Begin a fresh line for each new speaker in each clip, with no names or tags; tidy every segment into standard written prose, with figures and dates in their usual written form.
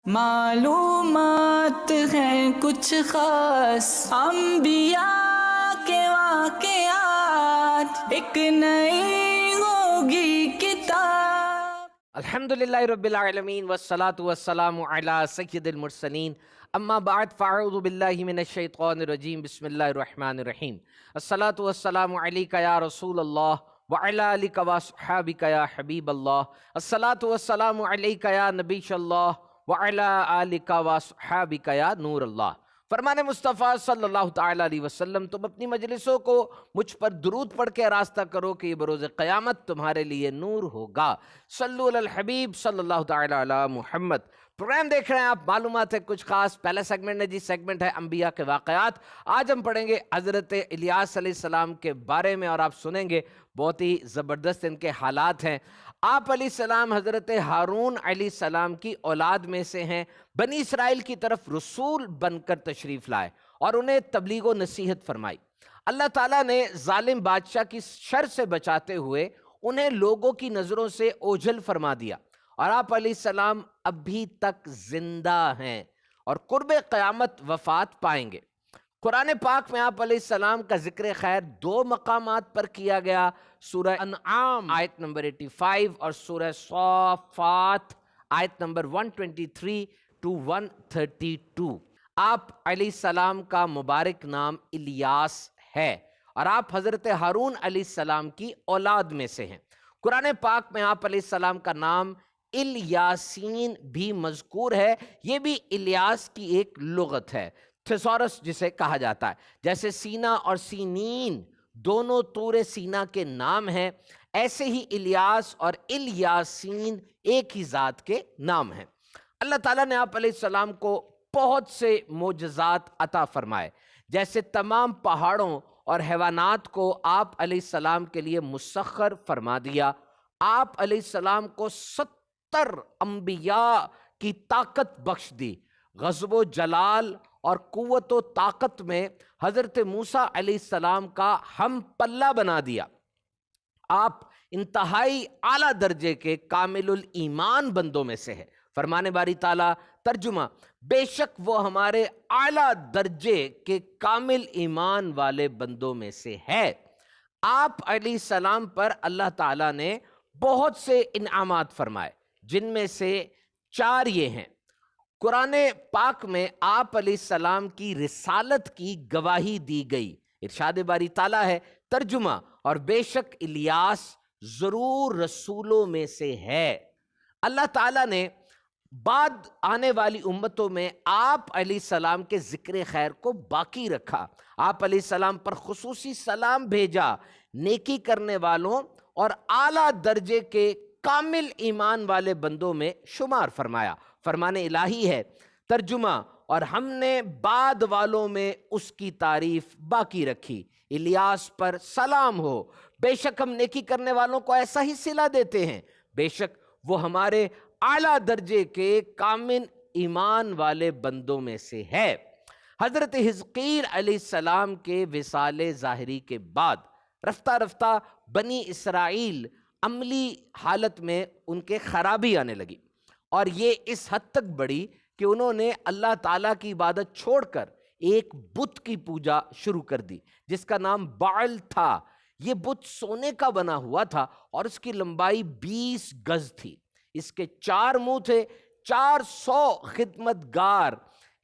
معلومات ہیں کچھ خاص انبیاء کے واقعات، ایک نئی ہوگی کتاب۔
الحمدللہ رب العالمین والصلاة والسلام علی سید المرسلین، اما بعد فاعوذ باللہ من الشیطان الرجیم، بسم اللہ الرحمن الرحیم۔ الصلاة والسلام علیک یا رسول اللہ وعلی آلک واصحابک یا حبیب اللہ۔ الصلاة والسلام علیک یا نبی اللہ وعلی آلک واصحابک یا نور اللہ۔ فرمان مصطفیٰ صلی اللہ تعالیٰ علیہ وسلم، تم اپنی مجلسوں کو مجھ پر درود پڑھ کے راستہ کرو کہ یہ بروز قیامت تمہارے لیے نور ہوگا۔ صلو علی الحبیب صلی اللہ تعالیٰ علی محمد۔ پروگرام دیکھ رہے ہیں آپ، معلومات ہے کچھ خاص۔ پہلا سیگمنٹ ہے سیگمنٹ ہے انبیاء کے واقعات۔ آج ہم پڑھیں گے حضرت الیاس علیہ السلام کے بارے میں، اور آپ سنیں گے بہت ہی زبردست ان کے حالات ہیں۔ آپ علیہ السلام حضرت ہارون علیہ السلام کی اولاد میں سے ہیں، بنی اسرائیل کی طرف رسول بن کر تشریف لائے اور انہیں تبلیغ و نصیحت فرمائی۔ اللہ تعالیٰ نے ظالم بادشاہ کی شر سے بچاتے ہوئے انہیں لوگوں کی نظروں سے اوجھل فرما دیا، اور آپ علیہ السلام ابھی تک زندہ ہیں اور قرب قیامت وفات پائیں گے۔ قرآن پاک میں آپ علیہ السلام کا ذکر خیر دو مقامات پر کیا گیا، سورہ انعام آیت نمبر 85 اور سورہ صافات آیت نمبر 123 to 132۔ آپ علیہ السلام کا مبارک نام الیاس ہے اور آپ حضرت ہارون علیہ السلام کی اولاد میں سے ہیں۔ قرآن پاک میں آپ علیہ السلام کا نام الیاسین بھی مذکور ہے، یہ بھی الیاس کی ایک لغت ہے، تھیسورس جسے کہا جاتا ہے۔ جیسے سینا اور سینین دونوں طور سینا کے نام ہیں، ایسے ہی الیاس اور الیاسین ایک ہی ذات کے نام ہیں۔ اللہ تعالیٰ نے آپ علیہ السلام کو بہت سے معجزات عطا فرمائے، جیسے تمام پہاڑوں اور حیوانات کو آپ علیہ السلام کے لیے مسخر فرما دیا۔ آپ علیہ السلام کو 70 انبیاء کی طاقت بخش دی۔ غضب و جلال اور قوت و طاقت میں حضرت موسیٰ علیہ السلام کا ہم پلہ بنا دیا۔ آپ انتہائی اعلیٰ درجے کے کامل الایمان بندوں میں سے ہے۔ فرمان باری تعالیٰ ترجمہ، بے شک وہ ہمارے اعلیٰ درجے کے کامل ایمان والے بندوں میں سے ہے۔ آپ علیہ السلام پر اللہ تعالیٰ نے بہت سے انعامات فرمائے، جن میں سے 4 یہ ہیں۔ قرآن پاک میں آپ علیہ السلام کی رسالت کی گواہی دی گئی۔ ارشاد باری تعالیٰ ہے ترجمہ، اور بے شک الیاس ضرور رسولوں میں سے ہے۔ اللہ تعالیٰ نے بعد آنے والی امتوں میں آپ علیہ السلام کے ذکر خیر کو باقی رکھا۔ آپ علیہ السلام پر خصوصی سلام بھیجا، نیکی کرنے والوں اور اعلیٰ درجے کے کامل ایمان والے بندوں میں شمار فرمایا۔ فرمان الہی ہے ترجمہ، اور ہم نے بعد والوں میں اس کی تعریف باقی رکھی۔ الیاس پر سلام ہو، بے شک ہم نیکی کرنے والوں کو ایسا ہی صلہ دیتے ہیں، بے شک وہ ہمارے اعلیٰ درجے کے کامل ایمان والے بندوں میں سے ہے۔ حضرت حزقیل علیہ السلام کے وصال ظاہری کے بعد رفتہ رفتہ بنی اسرائیل عملی حالت میں ان کے خرابی آنے لگی، اور یہ اس حد تک بڑھی کہ انہوں نے اللہ تعالیٰ کی عبادت چھوڑ کر ایک بت کی پوجا شروع کر دی، جس کا نام بعل تھا۔ یہ بت سونے کا بنا ہوا تھا اور اس کی لمبائی 20 گز تھی۔ اس کے 4 منہ تھے، 400 خدمت گار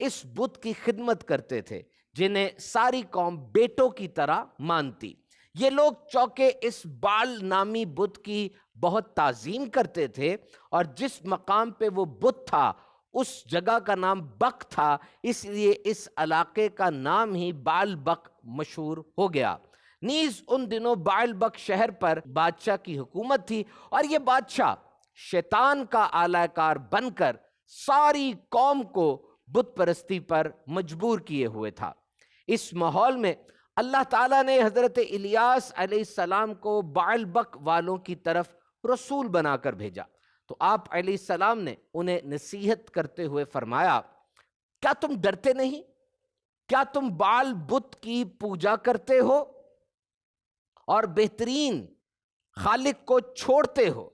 اس بت کی خدمت کرتے تھے، جنہیں ساری قوم بیٹوں کی طرح مانتی۔ یہ لوگ چونکہ اس بعل نامی بت کی بہت تعظیم کرتے تھے، اور جس مقام پہ وہ بت تھا اس جگہ کا نام بک تھا، اس لیے اس علاقے کا نام ہی بعل بک مشہور ہو گیا۔ نیز ان دنوں بعل بک شہر پر بادشاہ کی حکومت تھی، اور یہ بادشاہ شیطان کا اعلی کار بن کر ساری قوم کو بت پرستی پر مجبور کیے ہوئے تھا۔ اس ماحول میں اللہ تعالیٰ نے حضرت الیاس علیہ السلام کو بعل بک والوں کی طرف رسول بنا کر بھیجا۔ تو آپ علیہ السلام نے انہیں نصیحت کرتے ہوئے فرمایا، کیا تم ڈرتے نہیں؟ کیا تم بعل بت کی پوجا کرتے ہو اور بہترین خالق کو چھوڑتے ہو؟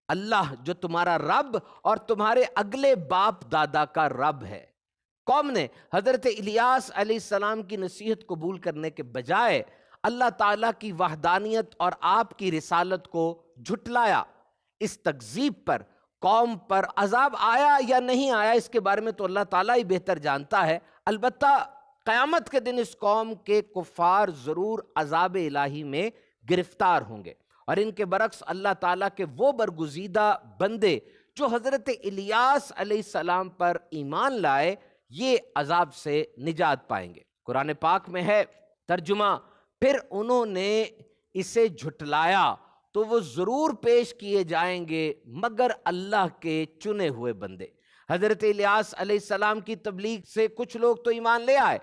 اللہ جو تمہارا رب اور تمہارے اگلے باپ دادا کا رب ہے۔ قوم نے حضرت الیاس علیہ السلام کی نصیحت قبول کرنے کے بجائے اللہ تعالیٰ کی وحدانیت اور آپ کی رسالت کو جھٹلایا۔ اس تکذیب پر قوم پر عذاب آیا یا نہیں آیا اس کے بارے میں تو اللہ تعالیٰ ہی بہتر جانتا ہے، البتہ قیامت کے دن اس قوم کے کفار ضرور عذاب الہی میں گرفتار ہوں گے، اور ان کے برعکس اللہ تعالیٰ کے وہ برگزیدہ بندے جو حضرت الیاس علیہ السلام پر ایمان لائے یہ عذاب سے نجات پائیں گے۔ قرآن پاک میں ہے ترجمہ، پھر انہوں نے اسے جھٹلایا تو وہ ضرور پیش کیے جائیں گے مگر اللہ کے چنے ہوئے بندے۔ حضرت الیاس علیہ السلام کی تبلیغ سے کچھ لوگ تو ایمان لے آئے،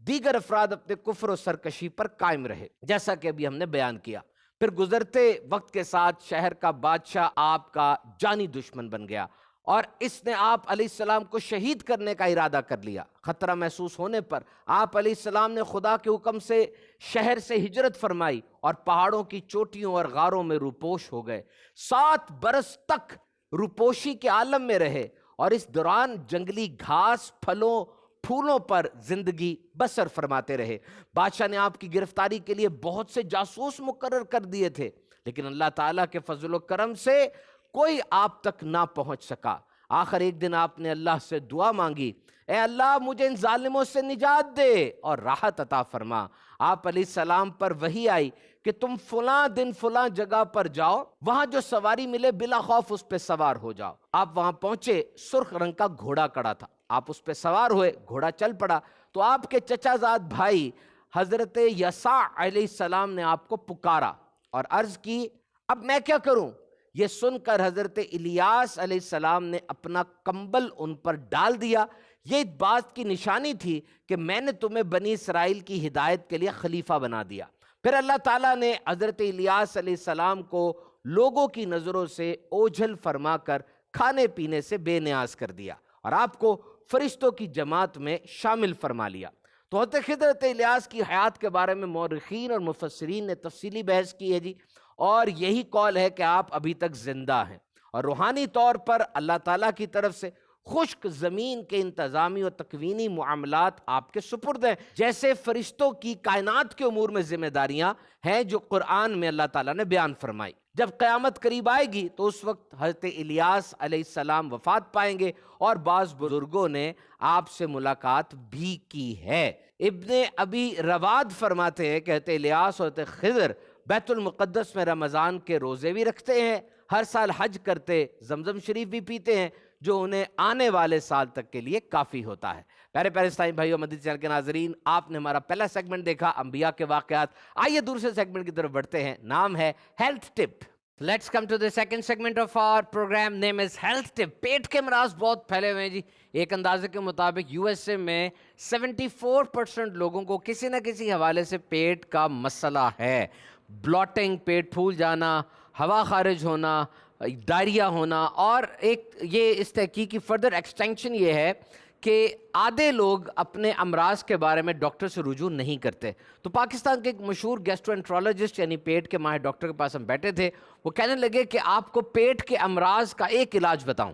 دیگر افراد اپنے کفر و سرکشی پر قائم رہے، جیسا کہ ابھی ہم نے بیان کیا۔ پھر گزرتے وقت کے ساتھ شہر کا بادشاہ آپ کا جانی دشمن بن گیا اور اس نے آپ علیہ السلام کو شہید کرنے کا ارادہ کر لیا۔ خطرہ محسوس ہونے پر آپ علیہ السلام نے خدا کے حکم سے شہر سے ہجرت فرمائی اور پہاڑوں کی چوٹیوں اور غاروں میں روپوش ہو گئے۔ 7 برس تک روپوشی کے عالم میں رہے اور اس دوران جنگلی گھاس، پھلوں، پھولوں پر زندگی بسر فرماتے رہے۔ بادشاہ نے آپ کی گرفتاری کے لیے بہت سے جاسوس مقرر کر دیے تھے، لیکن اللہ تعالیٰ کے فضل و کرم سے کوئی آپ تک نہ پہنچ سکا۔ آخر ایک دن آپ نے اللہ سے دعا مانگی، اے اللہ مجھے ان ظالموں سے نجات دے اور راحت عطا فرما۔ آپ علیہ السلام پر وحی آئی کہ تم فلاں دن فلاں جگہ پر جاؤ، وہاں جو سواری ملے بلا خوف اس پہ سوار ہو جاؤ۔ آپ وہاں پہنچے، سرخ رنگ کا گھوڑا کڑا تھا، آپ اس پہ سوار ہوئے، گھوڑا چل پڑا تو آپ کے چچا زاد بھائی حضرت یسع علیہ السلام نے آپ کو پکارا اور عرض کی اب میں کیا کروں؟ یہ سن کر حضرت الیاس علیہ السلام نے اپنا کمبل ان پر ڈال دیا۔ یہ بات کی نشانی تھی کہ میں نے تمہیں بنی اسرائیل کی ہدایت کے لیے خلیفہ بنا دیا۔ پھر اللہ تعالیٰ نے حضرت الیاس علیہ السلام کو لوگوں کی نظروں سے اوجھل فرما کر کھانے پینے سے بے نیاز کر دیا اور آپ کو فرشتوں کی جماعت میں شامل فرما لیا۔ تو حضرت الیاس کی حیات کے بارے میں مورخین اور مفسرین نے تفصیلی بحث کی ہے جی، اور یہی قول ہے کہ آپ ابھی تک زندہ ہیں اور روحانی طور پر اللہ تعالیٰ کی طرف سے خشک زمین کے انتظامی و تکوینی معاملات آپ کے سپرد ہیں، جیسے فرشتوں کی کائنات کے امور میں ذمہ داریاں ہیں جو قرآن میں اللہ تعالیٰ نے بیان فرمائی۔ جب قیامت قریب آئے گی تو اس وقت حضرت الیاس علیہ السلام وفات پائیں گے اور بعض بزرگوں نے آپ سے ملاقات بھی کی ہے۔ ابن ابی رواد فرماتے ہیں کہ حضرت الیاس اور حضرت خضر بیت المقدس میں رمضان کے روزے بھی رکھتے ہیں، ہر سال حج کرتے، زمزم شریف بھی پیتے ہیں جو انہیں آنے والے سال تک کے لیے کافی ہوتا ہے۔ پیارے پیارے اسلامی بھائیو، مدنی چینل کے ناظرین، آپ نے ہمارا پہلا سیگمنٹ دیکھا انبیاء کے واقعات۔ آئیے دوسرے سیگمنٹ کی طرف بڑھتے ہیں، نام ہے health tip. Let's come to the second segment of our program, name is health tip. پیٹ کے امراض بہت پھیلے ہوئے ہیں جی۔ ایک اندازے کے مطابق یو ایس اے میں 74% لوگوں کو کسی نہ کسی حوالے سے پیٹ کا مسئلہ ہے۔ بلاٹنگ، پیٹ پھول جانا، ہوا خارج ہونا، ڈائریا ہونا، اور ایک یہ اس تحقیق کی فردر ایکسٹینشن یہ ہے کہ آدھے لوگ اپنے امراض کے بارے میں ڈاکٹر سے رجوع نہیں کرتے۔ تو پاکستان کے ایک مشہور گیسٹرو یعنی پیٹ کے ماہر ڈاکٹر کے پاس ہم بیٹھے تھے، وہ کہنے لگے کہ آپ کو پیٹ کے امراض کا ایک علاج بتاؤں،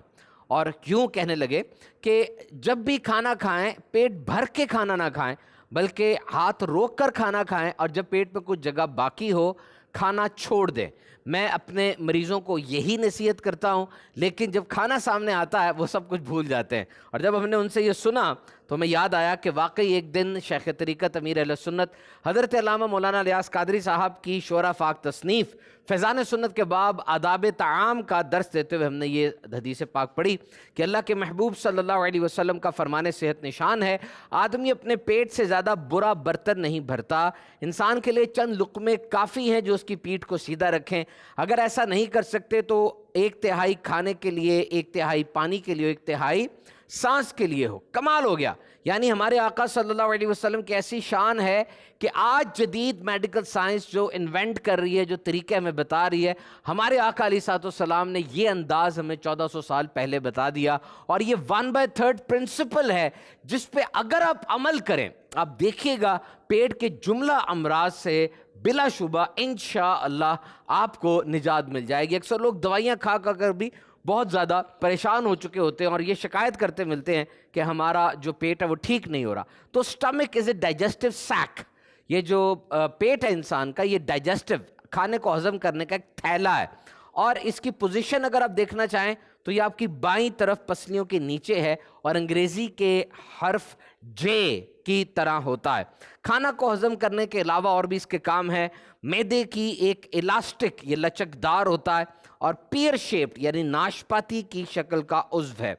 اور کیوں کہنے لگے کہ جب بھی کھانا کھائیں پیٹ بھر کے کھانا نہ کھائیں بلکہ ہاتھ روک کر کھانا کھائیں، اور جب پیٹ میں کچھ جگہ باقی ہو کھانا چھوڑ دیں۔ میں اپنے مریضوں کو یہی نصیحت کرتا ہوں، لیکن جب کھانا سامنے آتا ہے وہ سب کچھ بھول جاتے ہیں۔ اور جب ہم نے ان سے یہ سنا تو ہمیں یاد آیا کہ واقعی ایک دن شیخ طریقت امیر اہل سنت حضرت علامہ مولانا الیاس قادری صاحب کی شعرا فاق تصنیف فیضان سنت کے باب آداب طعام کا درس دیتے ہوئے ہم نے یہ حدیث پاک پڑھی کہ اللہ کے محبوب صلی اللہ علیہ وسلم کا فرمان صحت نشان ہے، آدمی اپنے پیٹ سے زیادہ برا برتن نہیں بھرتا، انسان کے لیے چند لقمے کافی ہیں جو اس کی پیٹھ کو سیدھا رکھیں، اگر ایسا نہیں کر سکتے تو 1/3 کھانے کے لیے، 1/3 پانی کے لیے، 1/3 سانس کے لیے ہو۔ کمال ہو گیا، یعنی ہمارے آقا صلی اللہ علیہ وسلم کی ایسی شان ہے کہ آج جدید میڈیکل سائنس جو انوینٹ کر رہی ہے، جو طریقے ہمیں بتا رہی ہے، ہمارے آقا علیہ السلام نے یہ انداز ہمیں 1400 سال پہلے بتا دیا، اور یہ 1/3 پرنسپل ہے جس پہ اگر آپ عمل کریں، آپ دیکھیے گا پیٹ کے جملہ امراض سے بلا شبہ انشاءاللہ آپ کو نجات مل جائے گی۔ اکثر لوگ دوائیاں کھا کر بھی بہت زیادہ پریشان ہو چکے ہوتے ہیں اور یہ شکایت کرتے ملتے ہیں کہ ہمارا جو پیٹ ہے وہ ٹھیک نہیں ہو رہا۔ تو سٹمک از اے ڈائجسٹو سیک، یہ جو پیٹ ہے انسان کا، یہ ڈائجسٹو، کھانے کو ہضم کرنے کا ایک تھیلا ہے، اور اس کی پوزیشن اگر آپ دیکھنا چاہیں تو یہ آپ کی بائیں طرف پسلیوں کے نیچے ہے اور انگریزی کے حرف جے کی طرح ہوتا ہے۔ کھانا کو ہضم کرنے کے علاوہ اور بھی اس کے کام ہے۔ معدے کی ایک الاسٹک، یہ لچکدار ہوتا ہے اور پیئر شیپڈ یعنی ناشپاتی کی شکل کا عضو ہے۔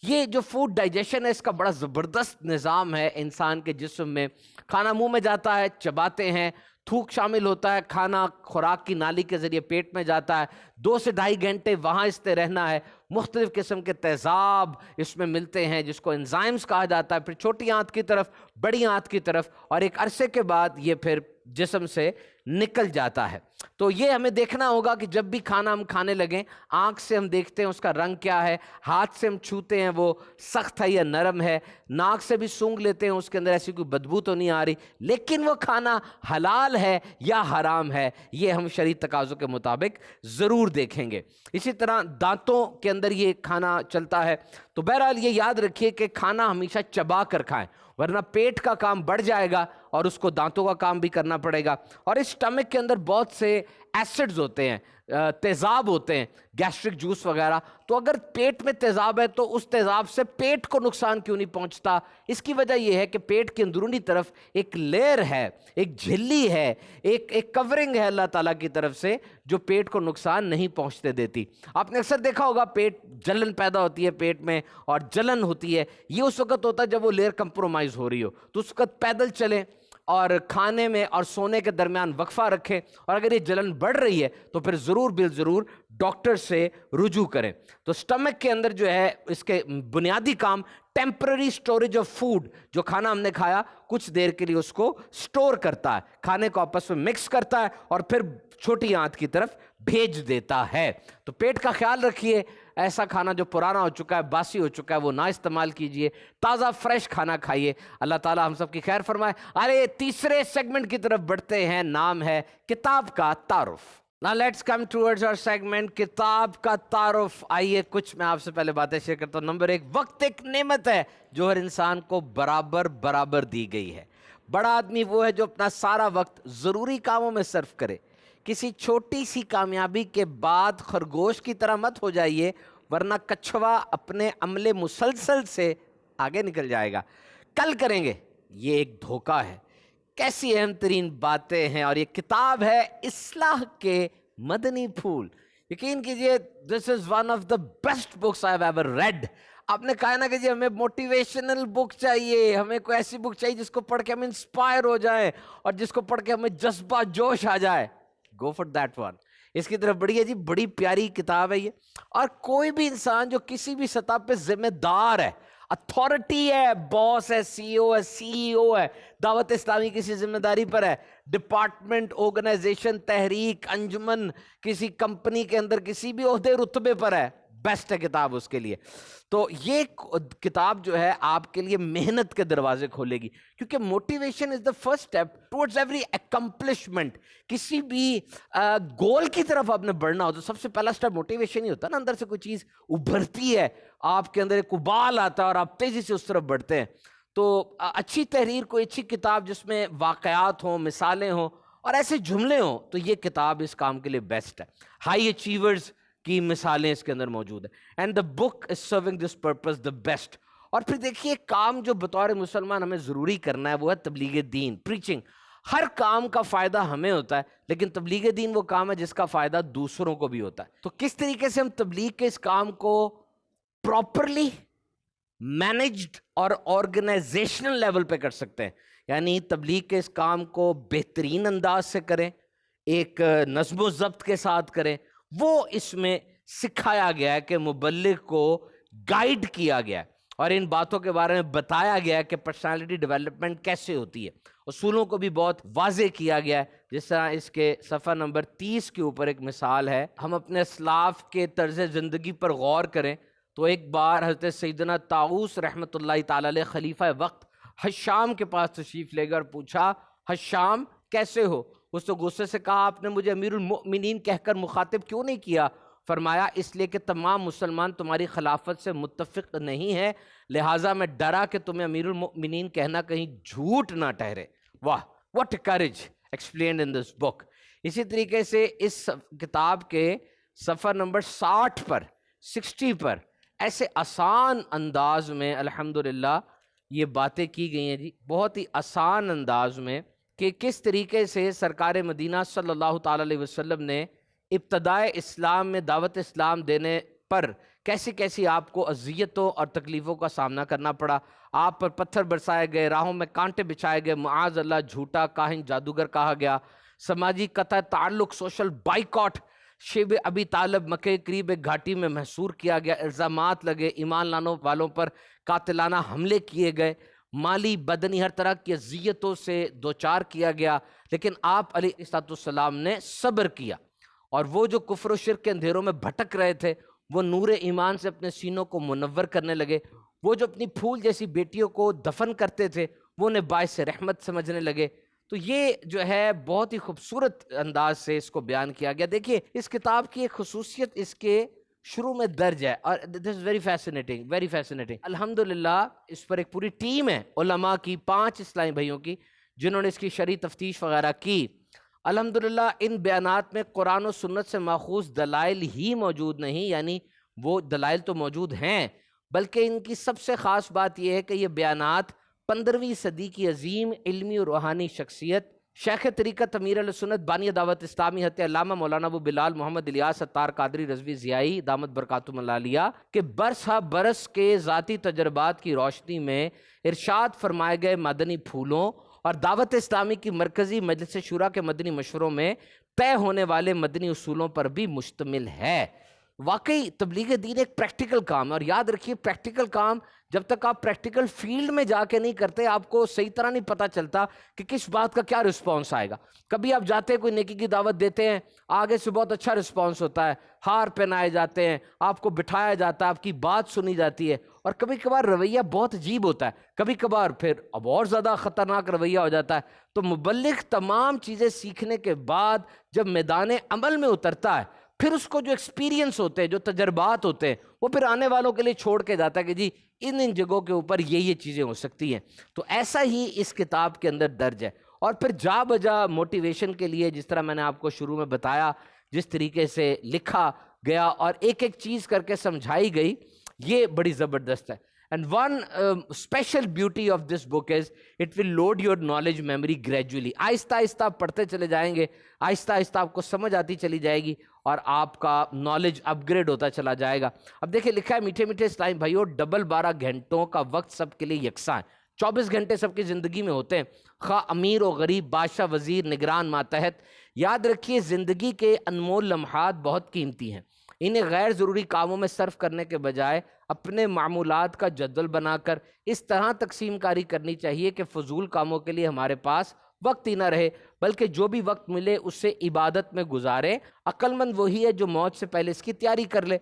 یہ جو فوڈ ڈائجیشن ہے اس کا بڑا زبردست نظام ہے انسان کے جسم میں۔ کھانا منہ میں جاتا ہے، چباتے ہیں، تھوک شامل ہوتا ہے، کھانا خوراک کی نالی کے ذریعے پیٹ میں جاتا ہے، 2 سے 2.5 گھنٹے وہاں اس نے رہنا ہے۔ مختلف قسم کے تیزاب اس میں ملتے ہیں جس کو انزائمز کہا جاتا ہے، پھر چھوٹی آنت کی طرف، بڑی آنت کی طرف، اور ایک عرصے کے بعد یہ پھر جسم سے نکل جاتا ہے۔ تو یہ ہمیں دیکھنا ہوگا کہ جب بھی کھانا ہم کھانے لگیں، آنکھ سے ہم دیکھتے ہیں اس کا رنگ کیا ہے، ہاتھ سے ہم چھوتے ہیں وہ سخت ہے یا نرم ہے، ناک سے بھی سونگھ لیتے ہیں اس کے اندر ایسی کوئی بدبو تو نہیں آ رہی، لیکن وہ کھانا حلال ہے یا حرام ہے یہ ہم شرعی تقاضوں کے مطابق ضرور دیکھیں گے۔ اسی طرح دانتوں کے اندر یہ کھانا چلتا ہے۔ تو بہرحال یہ یاد رکھیے کہ کھانا ہمیشہ چبا کر کھائیں، ورنہ پیٹ کا کام بڑھ جائے گا اور اس کو دانتوں کا کام بھی کرنا پڑے گا۔ اور اس سٹمک کے اندر بہت سے ایسڈز ہوتے ہیں، تیزاب ہوتے ہیں، گیسٹرک جوس وغیرہ۔ تو اگر پیٹ میں تیزاب ہے تو اس تیزاب سے پیٹ کو نقصان کیوں نہیں پہنچتا؟ اس کی وجہ یہ ہے کہ پیٹ کی اندرونی طرف ایک لیئر ہے، ایک جھلی ہے، ایک کورنگ ہے اللہ تعالیٰ کی طرف سے جو پیٹ کو نقصان نہیں پہنچتے دیتی۔ آپ نے اکثر دیکھا ہوگا پیٹ جلن پیدا ہوتی ہے پیٹ میں، اور جلن ہوتی ہے یہ اس وقت ہوتا ہے جب وہ لیئر کمپرومائز ہو رہی ہو، تو اس وقت پیدل چلیں اور کھانے میں اور سونے کے درمیان وقفہ رکھیں، اور اگر یہ جلن بڑھ رہی ہے تو پھر ضرور بالضرور ڈاکٹر سے رجوع کریں۔ تو سٹمک کے اندر جو ہے اس کے بنیادی کام ٹیمپرری سٹوریج آف فوڈ، جو کھانا ہم نے کھایا کچھ دیر کے لیے اس کو سٹور کرتا ہے، کھانے کو آپس میں مکس کرتا ہے اور پھر چھوٹی آنت کی طرف بھیج دیتا ہے۔ تو پیٹ کا خیال رکھیے، ایسا کھانا جو پرانا ہو چکا ہے، باسی ہو چکا ہے، وہ نہ استعمال کیجئے، تازہ فریش کھانا کھائیے۔ اللہ تعالیٰ ہم سب کی خیر فرمائے۔ آئیے تیسرے سیگمنٹ کی طرف بڑھتے ہیں، نام ہے کتاب کا تعارف۔ Now let's come towards our segment کتاب کا تعارف۔ آئیے کچھ میں آپ سے پہلے باتیں شیئر کرتا ہوں۔ نمبر 1، وقت ایک نعمت ہے جو ہر انسان کو برابر دی گئی ہے۔ بڑا آدمی وہ ہے جو اپنا سارا وقت ضروری کاموں میں صرف کرے۔ کسی چھوٹی سی کامیابی کے بعد خرگوش کی طرح مت ہو جائیے، ورنہ کچھوا اپنے عمل مسلسل سے آگے نکل جائے گا۔ کل کریں گے، یہ ایک دھوکہ ہے۔ کیسی اہم ترین باتیں ہیں، اور یہ کتاب ہے اصلاح کے مدنی پھول۔ یقین کیجئے this is one of the best books I've ever read۔ آپ نے کہا نا کہ جی ہمیں موٹیویشنل بک چاہیے، ہمیں کوئی ایسی بک چاہیے جس کو پڑھ کے ہم انسپائر ہو جائیں اور جس کو پڑھ کے ہمیں جذبہ جوش آ جائے، گو فار دیٹ ون۔ اس کی طرف بڑی ہے جی، بڑی پیاری کتاب ہے یہ۔ اور کوئی بھی انسان جو کسی بھی سطح پہ ذمہ دار ہے، اتھارٹی ہے، باس ہے، سی او ہے، دعوت اسلامی کسی ذمہ داری پر ہے، ڈپارٹمنٹ، آرگنائزیشن، تحریک، انجمن، کسی کمپنی کے اندر کسی بھی عہدے رتبے پر ہے، بیسٹ ہے کتاب اس کے لیے۔ تو یہ کتاب جو ہے آپ کے لیے محنت کے دروازے کھولے گی، کیونکہ motivation is the first step towards every accomplishment. کسی بھی گول کی طرف آپ نے بڑھنا ہو تو سب سے پہلا اسٹیپ موٹیویشن ہی ہوتا ہے نا، اندر سے کوئی چیز ابھرتی ہے، آپ کے اندر ایک ابال آتا ہے اور آپ تیزی سے اس طرف بڑھتے ہیں۔ تو اچھی تحریر، کوئی اچھی کتاب جس میں واقعات ہوں، مثالیں ہوں اور ایسے جملے ہوں، تو یہ کتاب اس کام کے لیے بیسٹ ہے۔ ہائی اچیورز کی مثالیں اس کے اندر موجود ہیں، and the book is serving this purpose the best. اور پھر دیکھیے کام جو بطور مسلمان ہمیں ضروری کرنا ہے وہ ہے تبلیغ دین، پریچنگ۔ ہر کام کا فائدہ ہمیں ہوتا ہے، لیکن تبلیغ دین وہ کام ہے جس کا فائدہ دوسروں کو بھی ہوتا ہے۔ تو کس طریقے سے ہم تبلیغ کے اس کام کو پراپرلی مینجڈ اور آرگنائزیشنل لیول پہ کر سکتے ہیں، یعنی تبلیغ کے اس کام کو بہترین انداز سے کریں، ایک نظم و ضبط کے ساتھ کریں، وہ اس میں سکھایا گیا ہے کہ مبلغ کو گائیڈ کیا گیا ہے اور ان باتوں کے بارے میں بتایا گیا ہے کہ پرسنالٹی ڈیولپمنٹ کیسے ہوتی ہے۔ اصولوں کو بھی بہت واضح کیا گیا ہے، جس طرح اس کے صفحہ نمبر 30 کے اوپر ایک مثال ہے۔ ہم اپنے اسلاف کے طرز زندگی پر غور کریں تو ایک بار حضرت سیدنا طاؤس رحمۃ اللہ تعالی علیہ خلیفہ وقت حشام کے پاس تشریف لے گئے اور پوچھا، حشام کیسے ہو؟ اس تو غصے سے کہا آپ نے مجھے امیر المؤمنین کہہ کر مخاطب کیوں نہیں کیا؟ فرمایا اس لیے کہ تمام مسلمان تمہاری خلافت سے متفق نہیں ہے، لہٰذا میں ڈرا کہ تمہیں امیر المؤمنین کہنا کہیں جھوٹ نہ ٹھہرے۔ واہ، what a courage explained in this book۔ اسی طریقے سے اس کتاب کے صفحہ نمبر 60 پر ایسے آسان انداز میں الحمدللہ یہ باتیں کی گئی ہیں جی، بہت ہی آسان انداز میں، کہ کس طریقے سے سرکار مدینہ صلی اللہ تعالیٰ علیہ وسلم نے ابتدائے اسلام میں دعوت اسلام دینے پر کیسی کیسی آپ کو اذیتوں اور تکلیفوں کا سامنا کرنا پڑا۔ آپ پر پتھر برسائے گئے، راہوں میں کانٹے بچھائے گئے، معاذ اللہ جھوٹا کاہن جادوگر کہا گیا، سماجی قطع تعلق سوشل بائیکاٹ شیب ابی طالب مکہ کے قریب ایک گھاٹی میں محصور کیا گیا، الزامات لگے، ایمان لانے والوں پر قاتلانہ حملے کیے گئے، مالی بدنی ہر طرح کی اذیتوں سے دوچار کیا گیا، لیکن آپ علیہ السلام نے صبر کیا، اور وہ جو کفر و شرک کے اندھیروں میں بھٹک رہے تھے وہ نور ایمان سے اپنے سینوں کو منور کرنے لگے، وہ جو اپنی پھول جیسی بیٹیوں کو دفن کرتے تھے وہ انہیں باعث رحمت سمجھنے لگے۔ تو یہ جو ہے بہت ہی خوبصورت انداز سے اس کو بیان کیا گیا۔ دیکھیے اس کتاب کی ایک خصوصیت اس کے شروع میں درج ہے، اور this is very fascinating, very fascinating. الحمدللہ اس پر ایک پوری ٹیم ہے علماء کی، 5 اسلامی بھائیوں کی، جنہوں نے اس کی شرعی تفتیش وغیرہ کی۔ الحمدللہ ان بیانات میں قرآن و سنت سے ماخوذ دلائل ہی موجود نہیں، یعنی وہ دلائل تو موجود ہیں، بلکہ ان کی سب سے خاص بات یہ ہے کہ یہ بیانات 15ویں صدی کی عظیم علمی اور روحانی شخصیت شیخ طریقت امیر علیہ سنت بانی دعوت اسلامی حضرت علامہ مولانا ابو بلال محمد الیاس ستار قادری رضوی ضیائی دامت برکاتہم العالیہ کے برس ہا برس کے ذاتی تجربات کی روشنی میں ارشاد فرمائے گئے مدنی پھولوں اور دعوت اسلامی کی مرکزی مجلس شورا کے مدنی مشوروں میں طے ہونے والے مدنی اصولوں پر بھی مشتمل ہے۔ واقعی تبلیغ دین ایک پریکٹیکل کام ہے، اور یاد رکھیے پریکٹیکل کام جب تک آپ پریکٹیکل فیلڈ میں جا کے نہیں کرتے آپ کو صحیح طرح نہیں پتہ چلتا کہ کس بات کا کیا رسپانس آئے گا۔ کبھی آپ جاتے ہیں کوئی نیکی کی دعوت دیتے ہیں، آگے سے بہت اچھا رسپانس ہوتا ہے، ہار پہنائے جاتے ہیں، آپ کو بٹھایا جاتا ہے، آپ کی بات سنی جاتی ہے، اور کبھی کبھار رویہ بہت عجیب ہوتا ہے، کبھی کبھار پھر اب اور زیادہ خطرناک رویہ ہو جاتا ہے۔ تو مبلغ تمام چیزیں سیکھنے کے بعد جب میدان عمل میں اترتا ہے پھر اس کو جو ایکسپیرینس ہوتے ہیں، جو تجربات ہوتے ہیں، وہ پھر آنے والوں کے لیے چھوڑ کے جاتا ہے کہ جی ان جگہوں کے اوپر یہ چیزیں ہو سکتی ہیں۔ تو ایسا ہی اس کتاب کے اندر درج ہے، اور پھر جا بجا موٹیویشن کے لیے جس طرح میں نے آپ کو شروع میں بتایا، جس طریقے سے لکھا گیا اور ایک ایک چیز کر کے سمجھائی گئی، یہ بڑی زبردست ہے۔ And one special beauty of this book is it will load your knowledge memory gradually۔ آہستہ آہستہ آپ پڑھتے چلے جائیں گے، آہستہ آہستہ آپ کو سمجھ آتی چلی جائے گی، اور آپ کا نالج اپ گریڈ ہوتا چلا جائے گا۔ اب دیکھیں لکھا ہے میٹھے میٹھے اسلامی بھائیوں، 12 گھنٹوں کا وقت سب کے لیے یکساں ہے، 24 گھنٹے سب کی زندگی میں ہوتے ہیں، خواہ امیر و غریب، بادشاہ وزیر، نگران ماتحت۔ یاد رکھیے زندگی کے انمول لمحات بہت قیمتی ہیں، انہیں غیر ضروری کاموں میں صرف کرنے کے بجائے اپنے معمولات کا جدول بنا کر اس طرح تقسیم کاری کرنی چاہیے کہ فضول کاموں کے لیے ہمارے پاس وقت ہی نہ رہے، بلکہ جو بھی وقت ملے اسے عبادت میں گزارے۔ عقل مند وہی ہے جو موت سے پہلے اس کی تیاری کر لے۔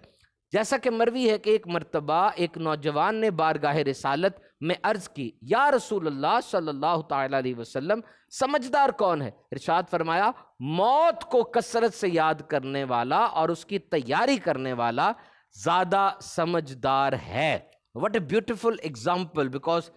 جیسا کہ مروی ہے کہ ایک مرتبہ ایک نوجوان نے بارگاہ رسالت میں عرض کی، یا رسول اللہ صلی اللہ تعالیٰ علیہ وسلم، سمجھدار کون ہے؟ ارشاد فرمایا، موت کو کثرت سے یاد کرنے والا اور اس کی تیاری کرنے والا زیادہ سمجھدار ہے۔ What a beautiful example, because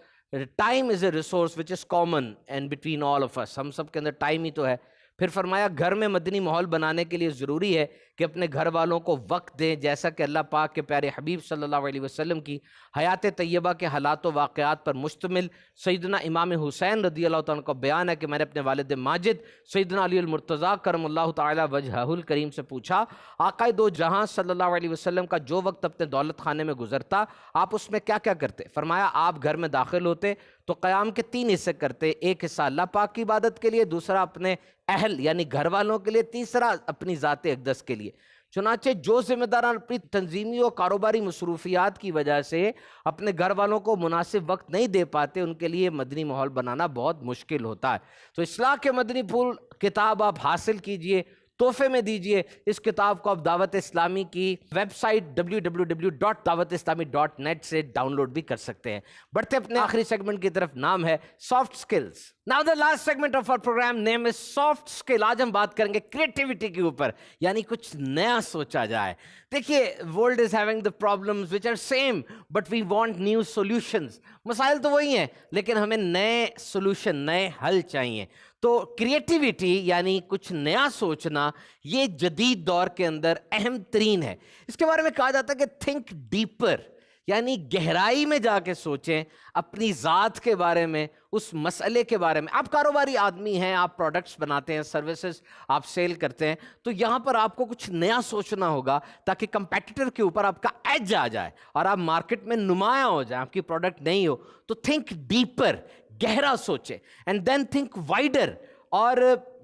time is a resource which is common and between all of us۔ ہم سب کے اندر ٹائم ہی تو ہے۔ پھر فرمایا گھر میں مدنی ماحول بنانے کے لیے ضروری ہے کہ اپنے گھر والوں کو وقت دیں، جیسا کہ اللہ پاک کے پیارے حبیب صلی اللہ علیہ وسلم کی حیات طیبہ کے حالات و واقعات پر مشتمل سیدنا امام حسین رضی اللہ تعالیٰ کا بیان ہے کہ میں نے اپنے والد ماجد سیدنا علی المرتضیٰ کرم اللہ تعالیٰ وجہہ الکریم سے پوچھا، آقائے دو جہاں صلی اللہ علیہ وسلم کا جو وقت اپنے دولت خانے میں گزرتا آپ اس میں کیا کیا کرتے؟ فرمایا آپ گھر میں داخل ہوتے تو قیام کے 3 حصے کرتے، ایک حصہ اللہ پاک کی عبادت کے لیے، دوسرا اپنے اہل یعنی گھر والوں کے لیے، تیسرا اپنی ذات اقدس کے لیے۔ چنانچہ جو ذمہ داران اپنی تنظیمی و کاروباری مصروفیات کی وجہ سے اپنے گھر والوں کو مناسب وقت نہیں دے پاتے، ان کے لیے مدنی ماحول بنانا بہت مشکل ہوتا ہے۔ تو اصلاح کے مدنی پھول کتاب آپ حاصل کیجئے، تحفے میں دیجئے. اس کتاب کو آپ دعوت اسلامی کی ویب سائٹ www.dawatislami.net سے ڈاؤن لوڈ بھی کر سکتے ہیں. بڑھتے اپنے آخری سیگمنٹ کی طرف, نام ہے soft skills. Now the last segment of our program name is soft skill. آج ہم بات کریں گے کریٹیوٹی کے اوپر, یعنی کچھ نیا سوچا جائے. دیکھیے, world is having the problems which are same but we want new solutions. مسائل تو وہی ہیں لیکن ہمیں نئے سولوشن, نئے حل چاہیے. تو کریٹیوٹی یعنی کچھ نیا سوچنا یہ جدید دور کے اندر اہم ترین ہے. اس کے بارے میں کہا جاتا ہے کہ تھنک ڈیپر, یعنی گہرائی میں جا کے سوچیں اپنی ذات کے بارے میں, اس مسئلے کے بارے میں. آپ کاروباری آدمی ہیں, آپ پروڈکٹس بناتے ہیں, سروسز آپ سیل کرتے ہیں, تو یہاں پر آپ کو کچھ نیا سوچنا ہوگا تاکہ کمپیٹیٹر کے اوپر آپ کا ایج آ جائے اور آپ مارکیٹ میں نمایاں ہو جائیں. آپ کی پروڈکٹ نہیں ہو تو تھنک ڈیپر, گہرا سوچیں, اینڈ دین تھنک وائڈر, اور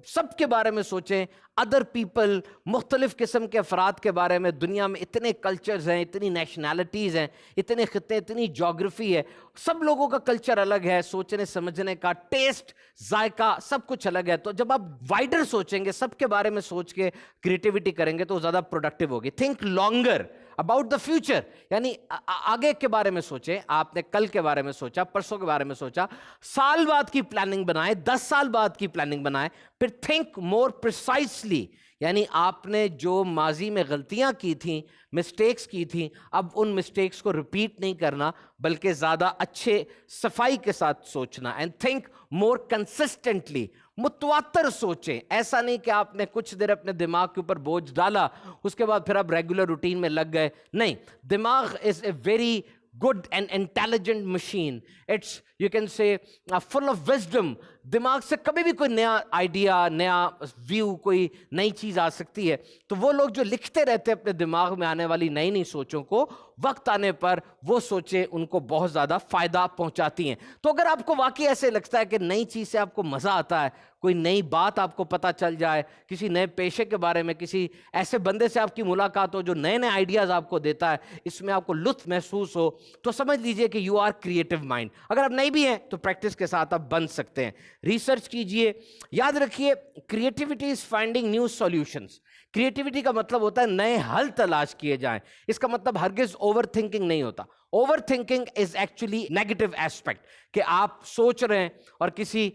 سب کے بارے میں سوچیں. ادر پیپل, مختلف قسم کے افراد کے بارے میں. دنیا میں اتنے کلچرز ہیں, اتنی نیشنلٹیز ہیں, اتنے خطے, اتنی جغرافی ہے, سب لوگوں کا کلچر الگ ہے, سوچنے سمجھنے کا ٹیسٹ, ذائقہ سب کچھ الگ ہے. تو جب آپ وائڈر سوچیں گے, سب کے بارے میں سوچ کے کریٹیوٹی کریں گے تو زیادہ پروڈکٹیو ہوگی. Think longer about the future, یعنی آگے کے بارے میں سوچیں. آپ نے کل کے بارے میں سوچا, پرسوں کے بارے میں سوچا, سال بعد کی پلاننگ بنائیں, 10 سال بعد کی پلاننگ بنائیں. پھر تھنک مور پریسائسلی, یعنی آپ نے جو ماضی میں غلطیاں کی تھیں, مسٹیکس کی تھیں, اب ان مسٹیکس کو ریپیٹ نہیں کرنا بلکہ زیادہ اچھے صفائی کے ساتھ سوچنا. اینڈ تھنک مور کنسسٹنٹلی, متواتر سوچیں. ایسا نہیں کہ آپ نے کچھ دیر اپنے دماغ کے اوپر بوجھ ڈالا, اس کے بعد پھر آپ ریگولر روٹین میں لگ گئے. نہیں, دماغ is a very good and intelligent machine. It's, you can say, full of wisdom. دماغ سے کبھی بھی کوئی نیا آئیڈیا, نیا ویو, کوئی نئی چیز آ سکتی ہے. تو وہ لوگ جو لکھتے رہتے ہیں اپنے دماغ میں آنے والی نئی نئی سوچوں کو, وقت آنے پر وہ سوچیں ان کو بہت زیادہ فائدہ پہنچاتی ہیں. تو اگر آپ کو واقعی ایسے لگتا ہے کہ نئی چیز سے آپ کو مزہ آتا ہے, کوئی نئی بات آپ کو پتہ چل جائے, کسی نئے پیشے کے بارے میں, کسی ایسے بندے سے آپ کی ملاقات ہو جو نئے نئے آئیڈیاز آپ کو دیتا ہے, اس میں آپ کو لطف محسوس ہو, تو سمجھ لیجئے کہ یو آر کریٹو مائنڈ. اگر آپ نہیں بھی ہیں تو پریکٹس کے ساتھ آپ بن سکتے ہیں. ریسرچ کیجئے. یاد رکھیے, creativity is finding new solutions. Creativity کا مطلب ہوتا ہے نئے حل تلاش کیے جائیں. اس کا مطلب ہرگز اوور تھنکنگ نہیں ہوتا. Over thinking is actually negative aspect, کہ آپ سوچ رہے ہیں اور کسی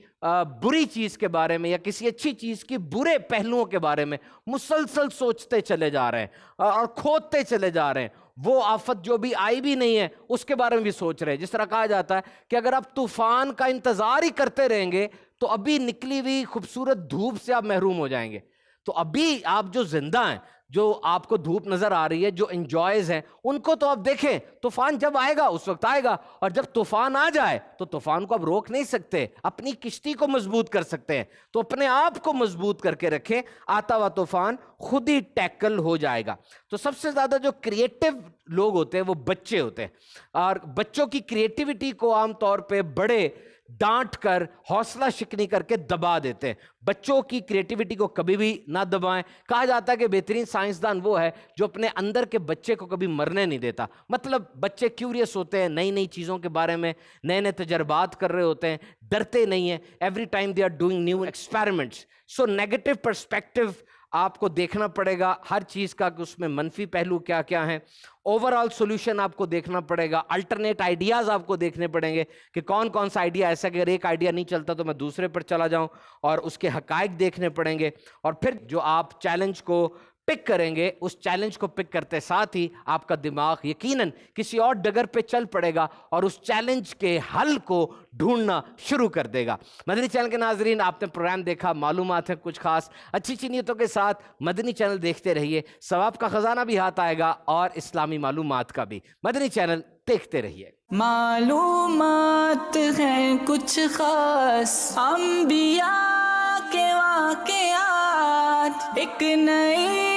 بری چیز کے بارے میں یا کسی اچھی چیز کی برے پہلوؤں کے بارے میں مسلسل سوچتے چلے جا رہے ہیں اور کھودتے چلے جا رہے ہیں. وہ آفت جو بھی آئی بھی نہیں ہے اس کے بارے میں بھی سوچ رہے ہیں. جس طرح کہا جاتا ہے کہ اگر آپ طوفان کا انتظار ہی کرتے رہیں گے تو ابھی نکلی ہوئی خوبصورت دھوپ سے آپ محروم ہو جائیں گے. تو ابھی آپ جو زندہ ہیں, جو آپ کو دھوپ نظر آ رہی ہے, جو انجوائز ہیں, ان کو تو آپ دیکھیں. طوفان جب آئے گا اس وقت آئے گا, اور جب طوفان آ جائے تو طوفان کو آپ روک نہیں سکتے, اپنی کشتی کو مضبوط کر سکتے ہیں. تو اپنے آپ کو مضبوط کر کے رکھیں, آتا ہوا طوفان خود ہی ٹیکل ہو جائے گا. تو سب سے زیادہ جو کریٹیو لوگ ہوتے ہیں وہ بچے ہوتے ہیں, اور بچوں کی کریٹیوٹی کو عام طور پہ بڑے ڈانٹ کر, حوصلہ شکنی کر کے دبا دیتے ہیں. بچوں کی کریٹیوٹی کو کبھی بھی نہ دبائیں. کہا جاتا ہے کہ بہترین سائنسدان وہ ہے جو اپنے اندر کے بچے کو کبھی مرنے نہیں دیتا. مطلب بچے کیوریس ہوتے ہیں, نئی نئی چیزوں کے بارے میں نئے نئے تجربات کر رہے ہوتے ہیں, ڈرتے نہیں ہیں. Every time they are doing new experiments. So negative perspective آپ کو دیکھنا پڑے گا ہر چیز کا, کہ اس میں منفی پہلو کیا کیا ہیں. اوور آل سولوشن آپ کو دیکھنا پڑے گا, الٹرنیٹ آئیڈیاز آپ کو دیکھنے پڑیں گے کہ کون کون سا آئیڈیا ایسا کہ اگر ایک آئیڈیا نہیں چلتا تو میں دوسرے پر چلا جاؤں, اور اس کے حقائق دیکھنے پڑیں گے. اور پھر جو آپ چیلنج کو پک کریں گے, اس چیلنج کو پک کرتے ساتھ ہی آپ کا دماغ یقیناً کسی اور ڈگر پہ چل پڑے گا اور اس چیلنج کے حل کو ڈھونڈنا شروع کر دے گا. مدنی چینل کے ناظرین, آپ نے پروگرام دیکھا, معلومات ہیں کچھ خاص, اچھی نیتوں کے ساتھ مدنی چینل دیکھتے رہیے. ثواب کا خزانہ بھی ہاتھ آئے گا اور اسلامی معلومات کا بھی. مدنی چینل دیکھتے رہیے.
معلومات ہیں کچھ خاص, انبیاء کے واقعات, ایک نئی